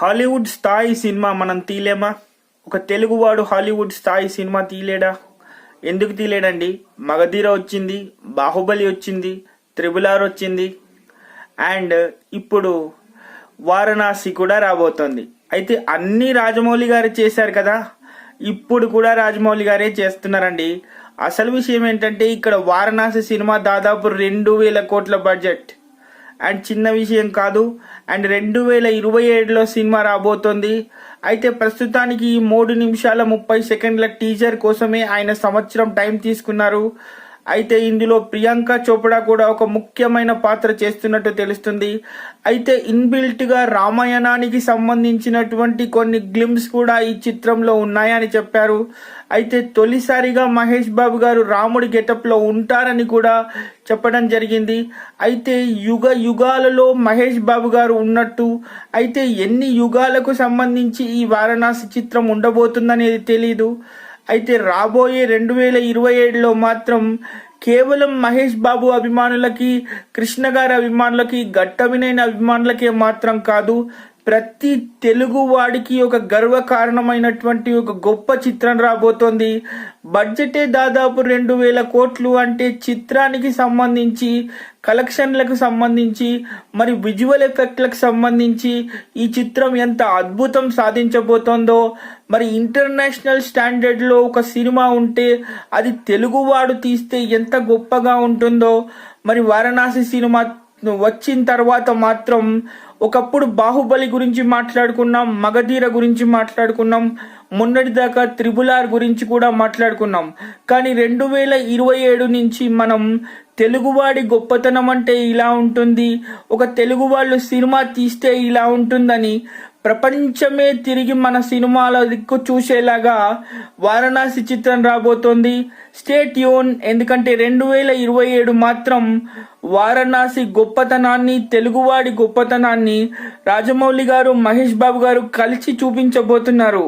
Hollywood స్థాయి cinema మనం తీయలేమా? ఒక తెలుగువాడు హాలీవుడ్ స్థాయి సినిమా తీయలేడా? ఎందుకు తీయలేడండి? మగధీర వచ్చింది, బాహుబలి వచ్చింది, త్రిబుల్ ఆర్ వచ్చింది, అండ్ ఇప్పుడు వారణాసి కూడా రాబోతోంది. అయితే అన్ని రాజమౌళి గారు చేశారు కదా, ఇప్పుడు కూడా రాజమౌళి గారే చేస్తున్నారండి. అసలు విషయం ఏంటంటే ఇక్కడ వారణాసి సినిమా దాదాపు 2000 కోట్ల బడ్జెట్ అండ్ చిన్న విషయం కాదు. అండ్ 2027లో సినిమా రాబోతోంది. అయితే ప్రస్తుతానికి 3 నిమిషాల 30 సెకండ్ల టీజర్ కోసమే ఆయన సంవత్సరం టైం తీసుకున్నారు. అయితే ఇందులో ప్రియాంక చోప్రా కూడా ఒక ముఖ్యమైన పాత్ర చేస్తున్నట్టు తెలుస్తుంది. అయితే ఇన్బిల్ట్ గా రామాయణానికి సంబంధించినటువంటి కొన్ని గ్లిమ్స్ కూడా ఈ చిత్రంలో ఉన్నాయని చెప్పారు. అయితే తొలిసారిగా మహేష్ బాబు గారు రాముడి గెటప్ లో ఉంటారని కూడా చెప్పడం జరిగింది. అయితే యుగాలలో మహేష్ బాబు గారు ఉన్నట్టు, అయితే ఎన్ని యుగాలకు సంబంధించి ఈ వారణాసి చిత్రం ఉండబోతుందనేది తెలీదు. అయితే రాబోయే 2027లో మాత్రం కేవలం మహేష్ బాబు అభిమానులకి, కృష్ణ గారి అభిమానులకి, గట్టవినైన అభిమానులకే మాత్రం కాదు, ప్రతి తెలుగు వాడికి ఒక గర్వకారణమైనటువంటి ఒక గొప్ప చిత్రం రాబోతోంది. బడ్జెటే దాదాపు 2000 కోట్లు అంటే చిత్రానికి సంబంధించి, కలెక్షన్లకు సంబంధించి, మరి విజువల్ ఎఫెక్ట్లకు సంబంధించి ఈ చిత్రం ఎంత అద్భుతం సాధించబోతోందో, మరి ఇంటర్నేషనల్ స్టాండర్డ్లో ఒక సినిమా ఉంటే అది తెలుగువాడు తీస్తే ఎంత గొప్పగా ఉంటుందో. మరి వారణాసి సినిమా వచ్చిన తర్వాత మాత్రం ఒకప్పుడు బాహుబలి గురించి మాట్లాడుకున్నాం, మగధీర గురించి మాట్లాడుకున్నాం, మొన్నటిదాకా త్రిబుల్ ఆర్ గురించి కూడా మాట్లాడుకున్నాం. కానీ 2027 నుంచి మనం తెలుగువాడి గొప్పతనం అంటే ఇలా ఉంటుంది, ఒక తెలుగు వాళ్ళు సినిమా తీస్తే ఇలా ఉంటుందని ప్రపంచమే తిరిగి మన సినిమాల దిక్కు చూసేలాగా వారణాసి చిత్రం రాబోతోంది. స్టే ట్యూన్, ఎందుకంటే 2027 మాత్రం వారణాసి గొప్పతనాన్ని, తెలుగువాడి గొప్పతనాన్ని రాజమౌళి గారు, మహేష్ బాబు గారు కలిసి చూపించబోతున్నారు.